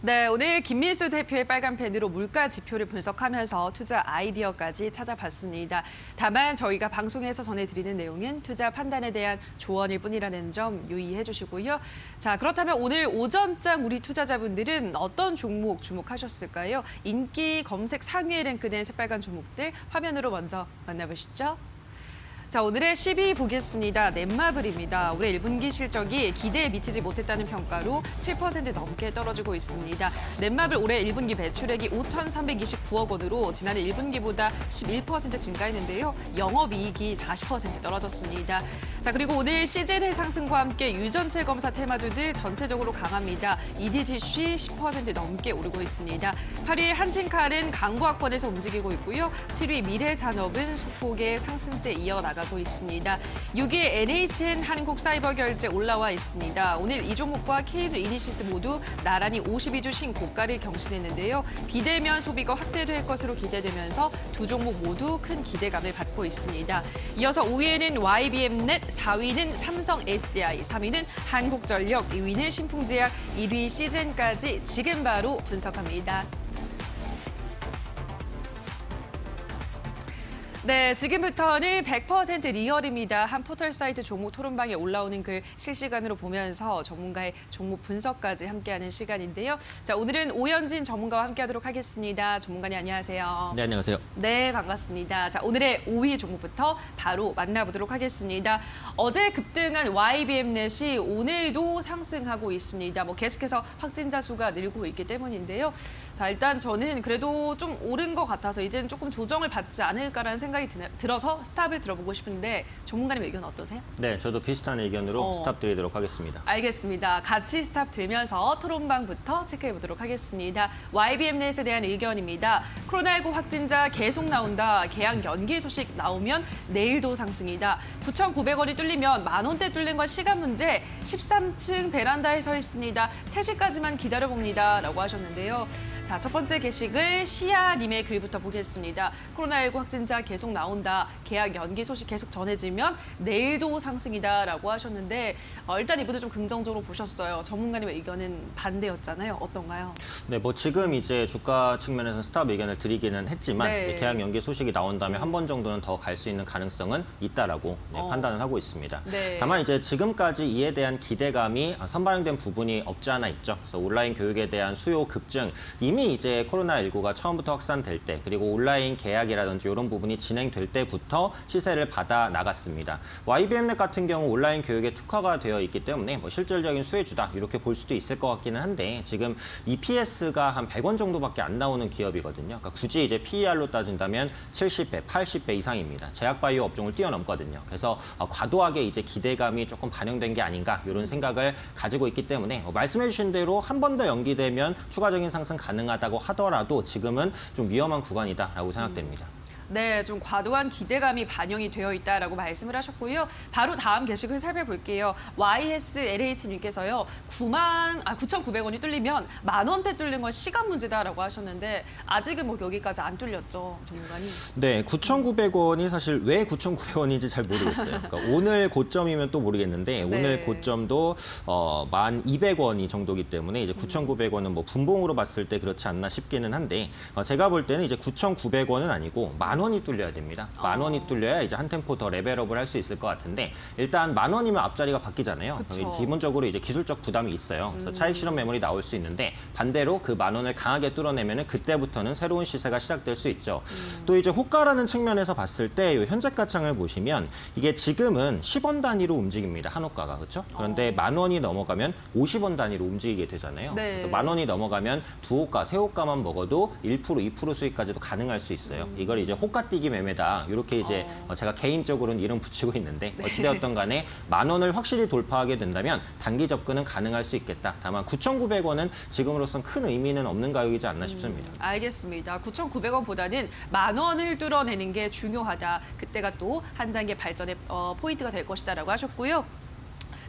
네, 오늘 김민수 대표의 빨간 펜으로 물가 지표를 분석하면서 투자 아이디어까지 찾아봤습니다. 다만 저희가 방송에서 전해드리는 내용은 투자 판단에 대한 조언일 뿐이라는 점 유의해 주시고요. 자, 그렇다면 오늘 오전장 우리 투자자분들은 어떤 종목 주목하셨을까요? 인기 검색 상위에 랭크된 새빨간 종목들 화면으로 먼저 만나보시죠. 자, 오늘의 10위 보겠습니다. 넷마블입니다. 올해 1분기 실적이 기대에 미치지 못했다는 평가로 7% 넘게 떨어지고 있습니다. 넷마블 올해 1분기 매출액이 5,329억 원으로 지난해 1분기보다 11% 증가했는데요. 영업이익이 40% 떨어졌습니다. 자, 그리고 오늘 시즌의 상승과 함께 유전체 검사 테마주들 전체적으로 강합니다. EDGC 10% 넘게 오르고 있습니다. 8위 한진칼은 강부학권에서 움직이고 있고요. 7위 미래산업은 소폭의 상승세 이어나가고 있습니다. 6위 NHN 한국사이버결제 올라와 있습니다. 오늘 이 종목과 케이즈 이니시스 모두 나란히 52주 신고가를 경신했는데요. 비대면 소비가 확대될 것으로 기대되면서 두 종목 모두 큰 기대감을 받고 있습니다. 이어서 5위에는 YBM넷, 4위는 삼성 SDI, 3위는 한국전력, 2위는 신풍제약, 1위 시즌까지 지금 바로 분석합니다. 네, 지금부터는 100% 리얼입니다. 한 포털 사이트 종목 토론방에 올라오는 글 실시간으로 보면서 전문가의 종목 분석까지 함께하는 시간인데요. 자, 오늘은 오현진 전문가와 함께하도록 하겠습니다. 전문가님 안녕하세요. 네, 안녕하세요. 네, 반갑습니다. 자, 오늘의 5위 종목부터 바로 만나보도록 하겠습니다. 어제 급등한 YBM넷이 오늘도 상승하고 있습니다. 계속해서 확진자 수가 늘고 있기 때문인데요. 자, 일단 저는 그래도 좀 오른 것 같아서 이제는 조금 조정을 받지 않을까라는 생각이 들어서 스탑을 들어보고 싶은데 전문가님 의견 어떠세요? 네, 저도 비슷한 의견으로 스탑 드리도록 하겠습니다. 알겠습니다. 같이 스탑 들면서 토론방부터 체크해 보도록 하겠습니다. YBM넷에 대한 의견입니다. 코로나19 확진자 계속 나온다. 계약 연기 소식 나오면 내일도 상승이다. 9,900원이 뚫리면 만원대 뚫는 건 시간 문제. 13층 베란다에 서 있습니다. 3시까지만 기다려봅니다. 라고 하셨는데요. 자, 첫 번째 게시글 시아님의 글부터 보겠습니다. 코로나19 확진자 계속 나온다. 계약 연기 소식 계속 전해지면 내일도 상승이다라고 하셨는데 일단 이분도 좀 긍정적으로 보셨어요. 전문가님의 의견은 반대였잖아요. 어떤가요? 네, 지금 이제 주가 측면에서 스탑 의견을 드리기는 했지만 네. 계약 연기 소식이 나온다면 한 번 정도는 더 갈 수 있는 가능성은 있다라고 판단을 하고 있습니다. 네. 다만 이제 지금까지 이에 대한 기대감이 선반영된 부분이 없지 않아 있죠. 그래서 온라인 교육에 대한 수요 급증, 이미 이제 코로나19가 처음부터 확산될 때 그리고 온라인 계약이라든지 이런 부분이 진행될 때부터 시세를 받아 나갔습니다. YBM넷 같은 경우 온라인 교육에 특화가 되어 있기 때문에 실질적인 수혜주다 이렇게 볼 수도 있을 것 같기는 한데 지금 EPS가 한 100원 정도밖에 안 나오는 기업이거든요. 그러니까 굳이 이제 PER로 따진다면 70배, 80배 이상입니다. 제약바이오 업종을 뛰어넘거든요. 그래서 과도하게 이제 기대감이 조금 반영된 게 아닌가 이런 생각을 가지고 있기 때문에 말씀해주신 대로 한 번 더 연기되면 추가적인 상승 가능하다고 하더라도 지금은 좀 위험한 구간이다라고 생각됩니다. 네, 좀 과도한 기대감이 반영이 되어 있다라고 말씀을 하셨고요. 바로 다음 게시글 살펴볼게요. YSLH님께서요. 9,900원이 뚫리면 만원대 뚫는 건 시간 문제다라고 하셨는데 아직은 여기까지 안 뚫렸죠, 전문가님. 네, 9,900원이 사실 왜 9,900원인지 잘 모르겠어요. 그러니까 오늘 고점이면 또 모르겠는데 네. 오늘 고점도 1,200원이 정도기 때문에 이제 9,900원은 분봉으로 봤을 때 그렇지 않나 싶기는 한데 제가 볼 때는 이제 9,900원은 아니고 만 원이 뚫려야 됩니다. 만 원이 뚫려야 이제 한 템포 더 레벨업을 할 수 있을 것 같은데 일단 만 원이면 앞자리가 바뀌잖아요. 그쵸. 기본적으로 이제 기술적 부담이 있어요. 그래서 차익 실현 매물이 나올 수 있는데 반대로 그 만 원을 강하게 뚫어내면은 그때부터는 새로운 시세가 시작될 수 있죠. 또 이제 호가라는 측면에서 봤을 때 이 현재가창을 보시면 이게 지금은 10원 단위로 움직입니다. 한 호가가 그렇죠? 그런데 만 원이 넘어가면 50원 단위로 움직이게 되잖아요. 네. 그래서 만 원이 넘어가면 두 호가, 세 호가만 먹어도 1%, 2% 수익까지도 가능할 수 있어요. 이걸 이제 호가뛰기 매매다. 이렇게 이제 제가 개인적으로는 이름 붙이고 있는데 어찌되었던 간에 만 원을 확실히 돌파하게 된다면 단기 접근은 가능할 수 있겠다. 다만 9,900원은 지금으로선 큰 의미는 없는 가격이지 않나 싶습니다. 알겠습니다. 9,900원보다는 만 원을 뚫어내는 게 중요하다. 그때가 또 한 단계 발전의 포인트가 될 것이다라고 하셨고요.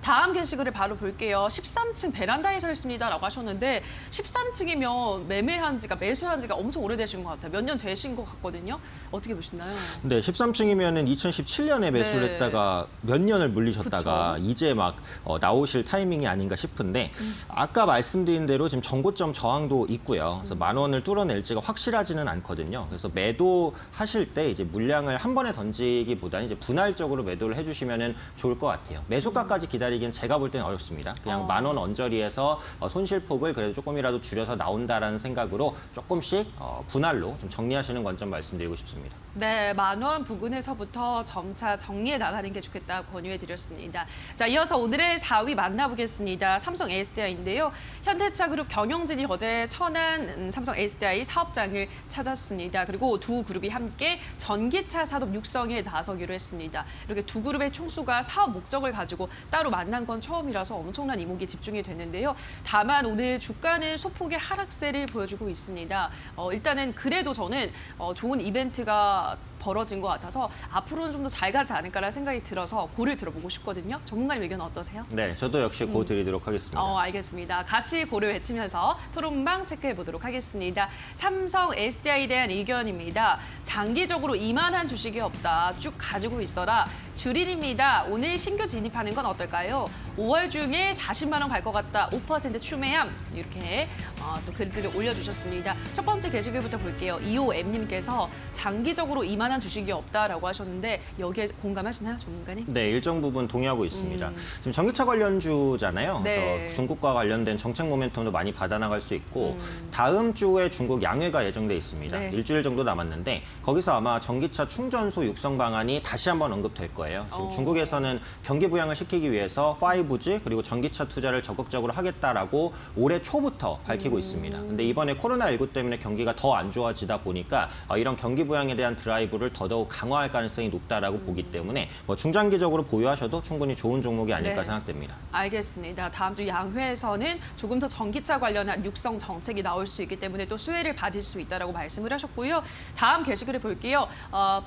다음 게시글을 바로 볼게요. 13층 베란다에 서 있습니다라고 하셨는데 13층이면 매수한 지가 엄청 오래되신 것 같아요. 몇 년 되신 것 같거든요. 어떻게 보시나요? 네, 13층이면은 2017년에 매수를 네. 했다가 몇 년을 물리셨다가 그쵸. 이제 막 나오실 타이밍이 아닌가 싶은데 아까 말씀드린 대로 지금 전고점 저항도 있고요. 그래서 10,000원을 뚫어낼지가 확실하지는 않거든요. 그래서 매도하실 때 이제 물량을 한 번에 던지기보다는 이제 분할적으로 매도를 해주시면은 좋을 것 같아요. 매수가까지 기다리기엔 제가 볼 때는 어렵습니다. 그냥 10,000원 언저리에서 손실폭을 그래도 조금이라도 줄여서 나온다라는 생각으로 조금씩 분할로 좀 정리하시는 관점 말씀드리고 싶습니다. 네, 10,000원 부근에서부터 점차 정리해 나가는 게 좋겠다 권유해 드렸습니다. 자, 이어서 오늘의 4위 만나보겠습니다. 삼성 SDI인데요. 현대차그룹 경영진이 어제 천안 삼성 SDI 사업장을 찾았습니다. 그리고 두 그룹이 함께 전기차 산업 육성에 나서기로 했습니다. 이렇게 두 그룹의 총수가 사업 목적을 가지고 따로 만난 건 처음이라서 엄청난 이목이 집중이 됐는데요. 다만 오늘 주가는 소폭의 하락세를 보여주고 있습니다. 일단은 그래도 저는 좋은 이벤트가 벌어진 것 같아서 앞으로는 좀 더 잘 가지 않을까라는 생각이 들어서 고를 들어보고 싶거든요. 전문가님 의견 어떠세요? 네, 저도 역시 고 드리도록 하겠습니다. 알겠습니다. 같이 고를 외치면서 토론방 체크해 보도록 하겠습니다. 삼성 SDI에 대한 의견입니다. 장기적으로 이만한 주식이 없다. 쭉 가지고 있어라. 주린입니다. 오늘 신규 진입하는 건 어떨까요? 5월 중에 40만 원 갈 것 같다. 5% 추매함. 이렇게 또 글들을 올려주셨습니다. 첫 번째 게시글부터 볼게요. 25M님께서 장기적으로 이만한 주식이 없다라고 하셨는데 여기에 공감하시나요, 전문가님? 네, 일정 부분 동의하고 있습니다. 지금 전기차 관련주잖아요. 네. 그래서 중국과 관련된 정책 모멘텀도 많이 받아나갈 수 있고 다음 주에 중국 양회가 예정돼 있습니다. 네. 일주일 정도 남았는데 거기서 아마 전기차 충전소 육성 방안이 다시 한번 언급될 거예요. 지금 중국에서는 경기 부양을 시키기 위해서 5G 그리고 전기차 투자를 적극적으로 하겠다라고 올해 초부터 밝히고 있습니다. 근데 이번에 코로나19 때문에 경기가 더 안 좋아지다 보니까 이런 경기 부양에 대한 드라이브를 더더욱 강화할 가능성이 높다라고 보기 때문에 중장기적으로 보유하셔도 충분히 좋은 종목이 아닐까 네. 생각됩니다. 알겠습니다. 다음 주 양회에서는 조금 더 전기차 관련한 육성 정책이 나올 수 있기 때문에 또 수혜를 받을 수 있다라고 말씀을 하셨고요. 다음 게시글을 볼게요.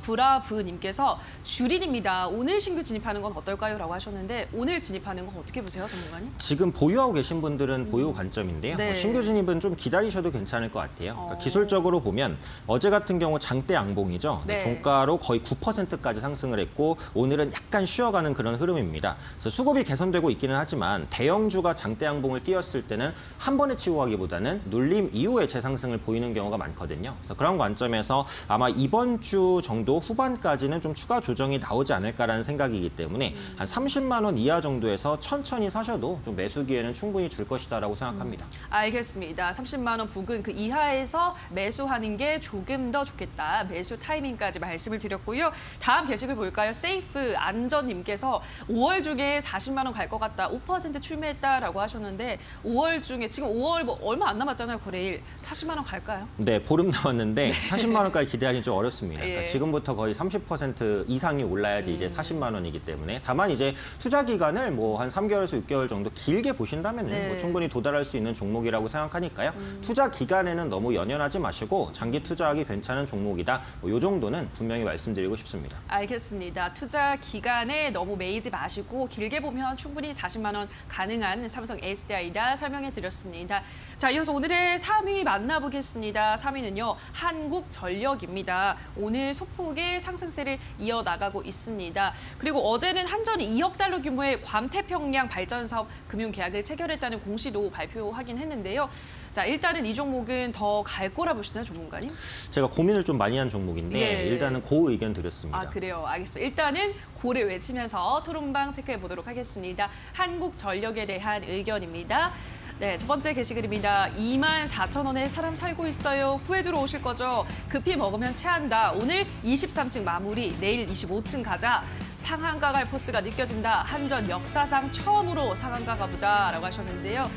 브라브님께서 주린입니다. 오늘 신규 진입하는 건 어떨까요? 라고 하셨는데 오늘 진입하는 건 어떻게 보세요, 전문가님? 지금 보유하고 계신 분들은 보유 관점인데요. 네. 신규 진입은 좀 기다리셔도 괜찮을 것 같아요. 그러니까 기술적으로 보면 어제 같은 경우 장대 양봉이죠. 네. 종가로 거의 9%까지 상승을 했고 오늘은 약간 쉬어가는 그런 흐름입니다. 그래서 수급이 개선되고 있기는 하지만 대형주가 장대 양봉을 띄었을 때는 한 번에 치고 가기보다는 눌림 이후에 재상승을 보이는 경우가 많거든요. 그래서 그런 관점에서 아마 이번 주 정도 후반까지는 좀 추가 조정이 나오지 않을까라는 생각이기 때문에 한 30만 원 이하 정도에서 천천히 사셔도 좀 매수 기회는 충분히 줄 것이다라고 생각합니다. 알겠습니다. 30만 원 부근 그 이하에서 매수하는 게 조금 더 좋겠다. 매수 타이밍까지 말씀을 드렸고요. 다음 게시글 볼까요? 세이프 안전님께서 5월 중에 40만 원 갈 것 같다. 5% 출매했다라고 하셨는데 5월 중에 지금 5월 뭐 얼마 안 남았잖아요. 거래일. 40만 원 갈까요? 네, 보름 남았는데 40만 원까지 기대하기는 좀 어렵습니다. 예. 그러니까 지금부터 거의 30% 이상이 올라야지 이제 40만 원이기 때문에 다만 이제 투자 기간을 뭐 한 3개월에서 6개월 정도 길게 보신다면 네. 뭐 충분히 도달할 수 있는 종목이라고 생각하니까요. 투자 기간에는 너무 연연하지 마시고 장기 투자하기 괜찮은 종목이다. 이 정도는 분명히 말씀드리고 싶습니다. 알겠습니다. 투자 기간에 너무 매이지 마시고 길게 보면 충분히 40만 원 가능한 삼성 SDI다 설명해 드렸습니다. 자, 이어서 오늘의 3위 만나보겠습니다. 3위는요. 한국전력입니다. 오늘 소폭의 상승세를 이어나가고 있습니다. 그리고 어제는 한전이 2억 달러 규모의 괌태평양 발전사업 금융계약을 체결했다는 공시도 발표하긴 했는데요. 자, 일단은 이 종목은 더 갈 거라 보시나요, 전문가님? 제가 고민을 좀 많이 한 종목인데 예. 일단은 고 의견 드렸습니다. 아, 그래요. 알겠습니다. 일단은 고를 외치면서 토론방 체크해 보도록 하겠습니다. 한국전력에 대한 의견입니다. 네, 첫 번째 게시글입니다. 24,000원에 사람 살고 있어요. 후회주로 오실 거죠? 급히 먹으면 체한다. 오늘 23층 마무리, 내일 25층 가자. 상한가 갈 포스가 느껴진다. 한전 역사상 처음으로 상한가 가보자라고 하셨는데요.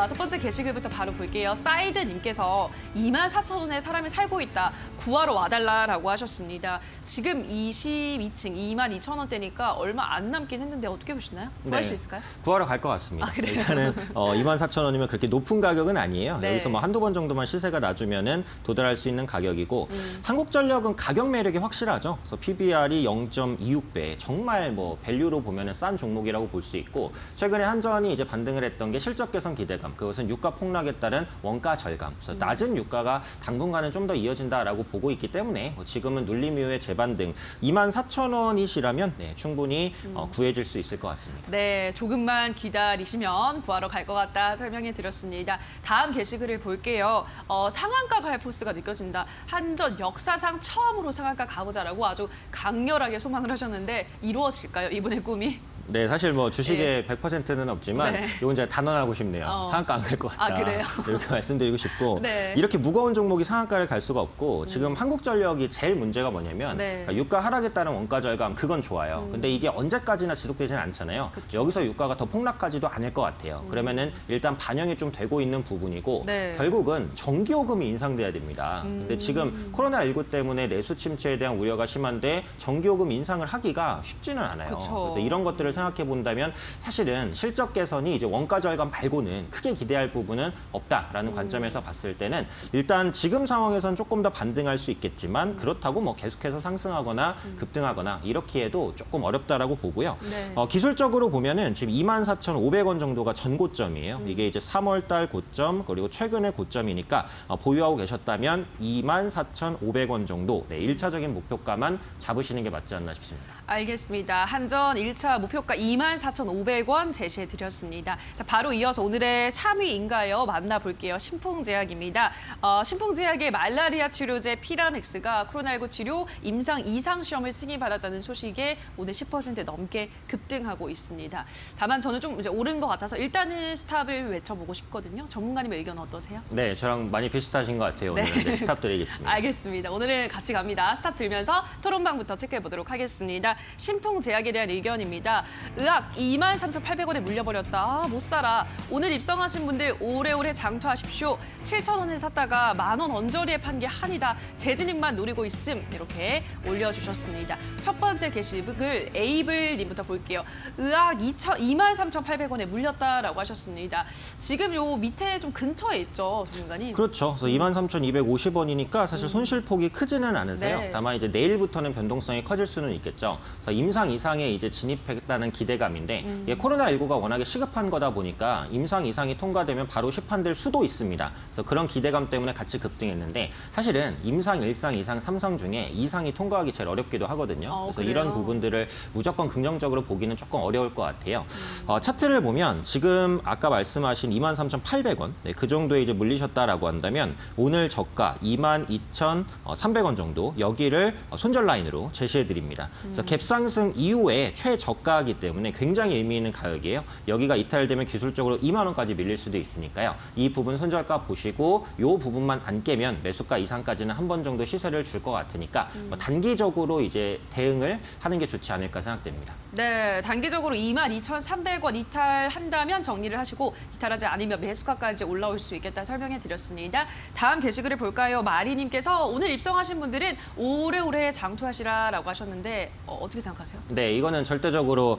첫 번째 게시글부터 바로 볼게요. 사이드님께서 24,000원에 사람이 살고 있다. 구하러 와달라라고 하셨습니다. 지금 22층 22,000원대니까 얼마 안 남긴 했는데 어떻게 보시나요? 구할 네. 수 있을까요? 구하러 갈 것 같습니다. 아, 그래요? 일단은 24,000원이면 그렇게 높은 가격은 아니에요. 네. 여기서 뭐 한두 번 정도만 시세가 낮으면은 도달할 수 있는 가격이고 한국전력은 가격 매력이 확실하죠. 그래서 PBR이 0.26배, 정말 뭐 밸류로 보면은 싼 종목이라고 볼 수 있고 최근에 한전이 이제 반등을 했던 게 실적 개선 기대감, 그것은 유가 폭락에 따른 원가 절감. 그래서 낮은 유가가 당분간은 좀 더 이어진다라고 보고 있기 때문에 지금은 눌림 이후에 재반등 24,000원이시라면 네, 충분히 구해질 수 있을 것 같습니다. 네, 조금만 기다리시면 구하러 갈 것 같다 설명해 드렸습니다. 다음 게시글을 볼게요. 상한가 갈 포스가 느껴진다. 한전 역사상 처음으로 상한가 가보자라고 아주 강렬하게 소망을 하셨는데 이루어질까요? 이분의 꿈이? 네, 사실 뭐 주식에 100%는 없지만 네. 이건 제가 단언하고 싶네요. 상한가 안 갈 것 같다. 아, 그래요? 이렇게 말씀드리고 싶고 네. 이렇게 무거운 종목이 상한가를 갈 수가 없고 지금 한국전력이 제일 문제가 뭐냐면 네. 그러니까 유가 하락에 따른 원가 절감 그건 좋아요. 근데 이게 언제까지나 지속되지는 않잖아요. 여기서 유가가 더 폭락하지도 않을 것 같아요. 그러면은 일단 반영이 좀 되고 있는 부분이고 네. 결국은 전기요금이 인상돼야 됩니다. 근데 지금 코로나19 때문에 내수 침체에 대한 우려가 심한데 전기요금 인상을 하기가 쉽지는 않아요. 그쵸. 그래서 이런 것들을 생각해 본다면 사실은 실적 개선이 이제 원가 절감 말고는 크게 기대할 부분은 없다라는 관점에서 봤을 때는 일단 지금 상황에선 조금 더 반등할 수 있겠지만 그렇다고 뭐 계속해서 상승하거나 급등하거나 이렇게 해도 조금 어렵다라고 보고요. 네. 기술적으로 보면은 지금 24,500원 정도가 전고점이에요. 이게 이제 3월 달 고점 그리고 최근의 고점이니까 보유하고 계셨다면 24,500원 정도 네, 1차적인 목표가만 잡으시는 게 맞지 않나 싶습니다. 알겠습니다. 한전 1차 목표가 24,500원 제시해 드렸습니다. 자, 바로 이어서 오늘의 3위인가요? 만나볼게요. 신풍제약입니다. 신풍제약의 말라리아 치료제 피라맥스가 코로나19 치료 임상 이상 시험을 승인받았다는 소식에 오늘 10% 넘게 급등하고 있습니다. 다만 저는 좀 이제 오른 것 같아서 일단은 스탑을 외쳐보고 싶거든요. 전문가님의 의견 어떠세요? 네, 저랑 많이 비슷하신 것 같아요. 오늘은 네, 스탑 드리겠습니다. 알겠습니다. 오늘은 같이 갑니다. 스탑 들면서 토론방부터 체크해 보도록 하겠습니다. 신풍제약에 대한 의견입니다. 의학 23,800원에 물려버렸다. 못 살아. 오늘 입성하신 분들 오래오래 장투하십시오. 7,000원에 샀다가 만원 언저리에 판 게 한이다. 재진입만 노리고 있음. 이렇게 올려주셨습니다. 첫 번째 게시글 에이블님부터 볼게요. 의학 23,800원에 물렸다라고 하셨습니다. 지금 요 밑에 좀 근처에 있죠, 조준관님? 그렇죠. 그래서 23,250원이니까 사실 손실폭이 크지는 않으세요. 네. 다만 이제 내일부터는 변동성이 커질 수는 있겠죠. 그래서 임상 이상에 이제 진입했다는 기대감인데 이게 코로나19가 워낙에 시급한 거다 보니까 임상 이상이 통과되면 바로 시판될 수도 있습니다. 그래서 그런 기대감 때문에 같이 급등했는데 사실은 임상 1상, 2상, 3상 중에 2상이 통과하기 제일 어렵기도 하거든요. 그래서 그래요? 이런 부분들을 무조건 긍정적으로 보기는 조금 어려울 것 같아요. 차트를 보면 지금 아까 말씀하신 23,800원 네, 그 정도에 이제 물리셨다라고 한다면 오늘 저가 22,300원 정도 여기를 손절 라인으로 제시해 드립니다. 그래서 갭상승 이후에 최저가이기 때문에 굉장히 의미 있는 가격이에요. 여기가 이탈되면 기술적으로 2만 원까지 밀릴 수도 있으니까요. 이 부분 손절가 보시고 이 부분만 안 깨면 매수가 이상까지는 한 번 정도 시세를 줄 것 같으니까 뭐 단기적으로 이제 대응을 하는 게 좋지 않을까 생각됩니다. 네, 단기적으로 22,300원 이탈한다면 정리를 하시고 이탈하지 않으면 매수가까지 올라올 수 있겠다 설명해 드렸습니다. 다음 게시글을 볼까요? 마리님께서 오늘 입성하신 분들은 오래오래 장투하시라라고 하셨는데 어떻게 생각하세요? 네, 이거는 절대적으로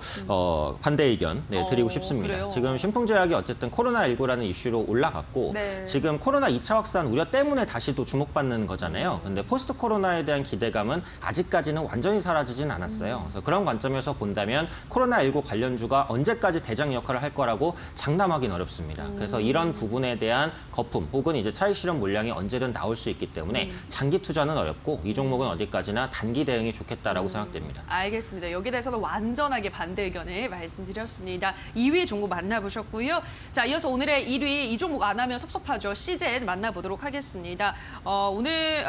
반대 의견 드리고 싶습니다. 그래요? 지금 신풍제약이 어쨌든 코로나19라는 이슈로 올라갔고 네. 지금 코로나 2차 확산 우려 때문에 다시 또 주목받는 거잖아요. 근데 포스트 코로나에 대한 기대감은 아직까지는 완전히 사라지진 않았어요. 그래서 그런 관점에서 본다면 코로나19 관련주가 언제까지 대장 역할을 할 거라고 장담하기는 어렵습니다. 그래서 이런 부분에 대한 거품 혹은 이제 차익 실현 물량이 언제든 나올 수 있기 때문에 장기 투자는 어렵고 이 종목은 어디까지나 단기 대응이 좋겠다라고 생각됩니다. 알겠습니다. 여기에 대해서는 완전하게 반대 의견을 말씀드렸습니다. 2위 종목 만나보셨고요. 자, 이어서 오늘의 1위 이 종목 안 하면 섭섭하죠. 시젠 만나보도록 하겠습니다. 오늘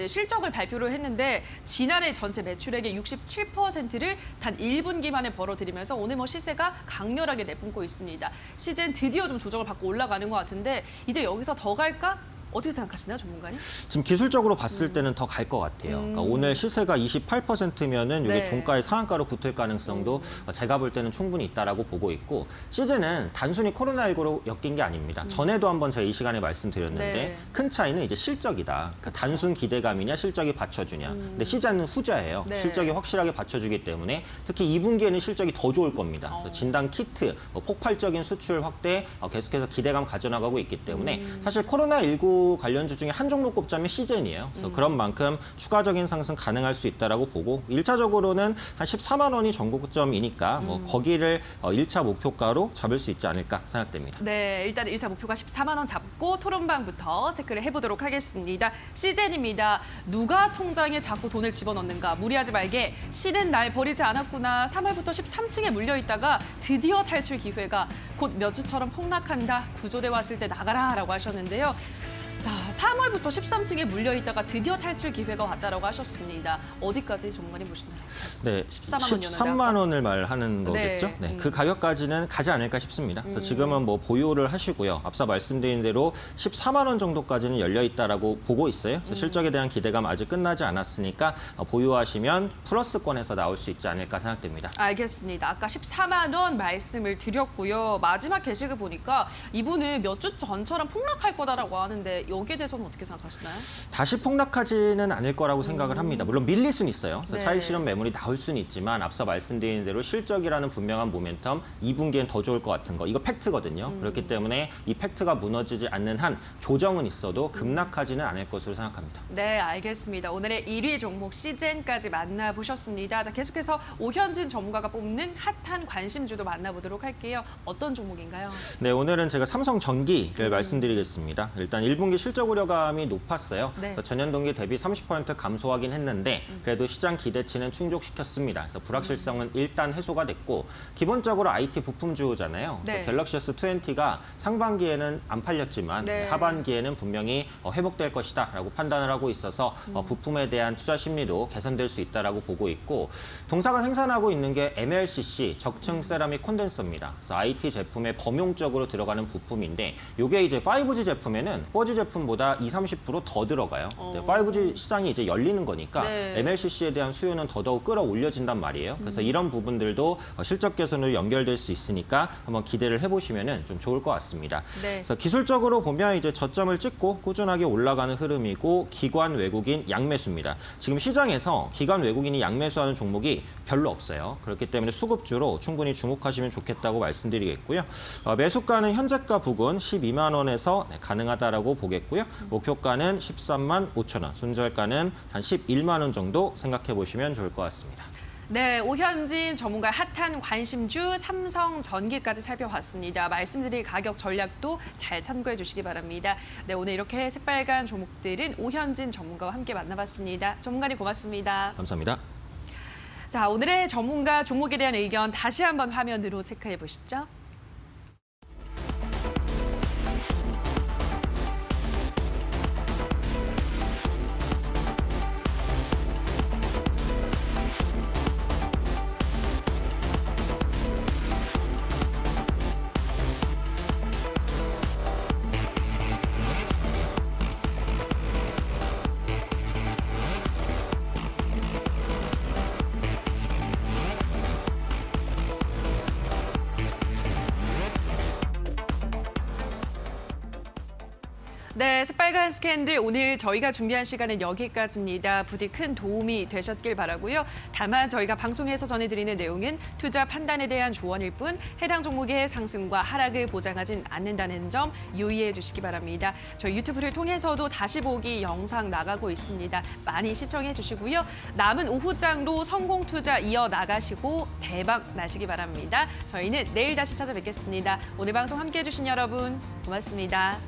실적을 발표를 했는데 지난해 전체 매출액의 67%를 단 1분기 만에 벌어들이면서 오늘 뭐 시세가 강렬하게 내뿜고 있습니다. 시젠 드디어 좀 조정을 받고 올라가는 것 같은데 이제 여기서 더 갈까? 어떻게 생각하시나요, 전문가님? 지금 기술적으로 봤을 때는 더 갈 것 같아요. 그러니까 오늘 시세가 28%면은 이게 네. 종가의 상한가로 붙을 가능성도 제가 볼 때는 충분히 있다라고 보고 있고, 시즌은 단순히 코로나19로 엮인 게 아닙니다. 전에도 한번 제가 이 시간에 말씀드렸는데 네. 큰 차이는 이제 실적이다. 그러니까 단순 기대감이냐 실적이 받쳐주냐. 근데 시장은 후자예요. 네. 실적이 확실하게 받쳐주기 때문에 특히 2분기에는 실적이 더 좋을 겁니다. 그래서 진단 키트, 폭발적인 수출 확대 계속해서 기대감 가져나가고 있기 때문에 사실 코로나19 관련주 중에 한 종목 꼽자면 시젠이에요. 그래서 그런 만큼 추가적인 상승 가능할 수 있다라고 보고, 1차적으로는 한 14만 원이 전고점이니까 뭐 거기를 1차 목표가로 잡을 수 있지 않을까 생각됩니다. 네, 일단 1차 목표가 14만 원 잡고 토론방부터 체크를 해보도록 하겠습니다. 시즌입니다. 누가 통장에 자꾸 돈을 집어넣는가? 무리하지 말게. 쉬는 날 버리지 않았구나. 3월부터 13층에 물려있다가 드디어 탈출 기회가 곧 몇 주처럼 폭락한다. 구조대 왔을 때 나가라라고 하셨는데요. 자, 3월부터 13층에 물려있다가 드디어 탈출 기회가 왔다라고 하셨습니다. 어디까지 전문가님 보시나요? 네, 14만 원이었는데 13만 원을 말하는 거겠죠. 네. 네, 그 가격까지는 가지 않을까 싶습니다. 그래서 지금은 뭐 보유를 하시고요. 앞서 말씀드린 대로 14만 원 정도까지는 열려 있다라고 보고 있어요. 그래서 실적에 대한 기대감 아직 끝나지 않았으니까 보유하시면 플러스권에서 나올 수 있지 않을까 생각됩니다. 알겠습니다. 아까 14만 원 말씀을 드렸고요. 마지막 게시글 보니까 이분은 몇 주 전처럼 폭락할 거다라고 하는데 여기에 대해서는 어떻게 생각하시나요? 다시 폭락하지는 않을 거라고 생각을 합니다. 물론 밀릴 수는 있어요. 그래서 네. 차익 실현 매물이 나올 수는 있지만 앞서 말씀드린 대로 실적이라는 분명한 모멘텀, 2분기엔 더 좋을 것 같은 거, 이거 팩트거든요. 그렇기 때문에 이 팩트가 무너지지 않는 한 조정은 있어도 급락하지는 않을 것으로 생각합니다. 네, 알겠습니다. 오늘의 1위 종목 시젠까지 만나보셨습니다. 자, 계속해서 오현진 전문가가 뽑는 핫한 관심주도 만나보도록 할게요. 어떤 종목인가요? 네, 오늘은 제가 삼성전기를 말씀드리겠습니다. 일단 1분기 실적 우려감이 높았어요. 네. 그래서 전년 동기 대비 30% 감소하긴 했는데 그래도 시장 기대치는 충족시켰습니다. 그래서 불확실성은 일단 해소가 됐고, 기본적으로 IT 부품주잖아요. 네. 그래서 갤럭시 S20가 상반기에는 안 팔렸지만 네. 하반기에는 분명히 회복될 것이다라고 판단을 하고 있어서 부품에 대한 투자 심리도 개선될 수 있다라고 보고 있고, 동사가 생산하고 있는 게 MLCC 적층 세라믹 콘덴서입니다. 그래서 IT 제품에 범용적으로 들어가는 부품인데 이게 이제 5G 제품에는 4G 제품보다 20-30% 더 들어가요. 5G 시장이 이제 열리는 거니까 네. MLCC에 대한 수요는 더더욱 끌어올려진단 말이에요. 그래서 이런 부분들도 실적 개선으로 연결될 수 있으니까 한번 기대를 해보시면 좀 좋을 것 같습니다. 네. 그래서 기술적으로 보면 이제 저점을 찍고 꾸준하게 올라가는 흐름이고, 기관 외국인 양매수입니다. 지금 시장에서 기관 외국인이 양매수하는 종목이 별로 없어요. 그렇기 때문에 수급주로 충분히 주목하시면 좋겠다고 말씀드리겠고요. 매수가는 현재가 부근 12만 원에서 가능하다라고 보겠고요. 목표가는 13만 5천 원, 손절가는 한 11만 원 정도 생각해 보시면 좋을 것 같습니다. 네, 오현진 전문가 핫한 관심주 삼성전기까지 살펴봤습니다. 말씀드릴 가격 전략도 잘 참고해 주시기 바랍니다. 네, 오늘 이렇게 새빨간 종목들은 오현진 전문가와 함께 만나봤습니다. 전문가님 고맙습니다. 감사합니다. 자, 오늘의 전문가 종목에 대한 의견 다시 한번 화면으로 체크해 보시죠. 네, 새빨간 스캔들 오늘 저희가 준비한 시간은 여기까지입니다. 부디 큰 도움이 되셨길 바라고요. 다만 저희가 방송에서 전해드리는 내용은 투자 판단에 대한 조언일 뿐 해당 종목의 상승과 하락을 보장하진 않는다는 점 유의해 주시기 바랍니다. 저희 유튜브를 통해서도 다시 보기 영상 나가고 있습니다. 많이 시청해 주시고요. 남은 오후장도 성공 투자 이어나가시고 대박 나시기 바랍니다. 저희는 내일 다시 찾아뵙겠습니다. 오늘 방송 함께해 주신 여러분 고맙습니다.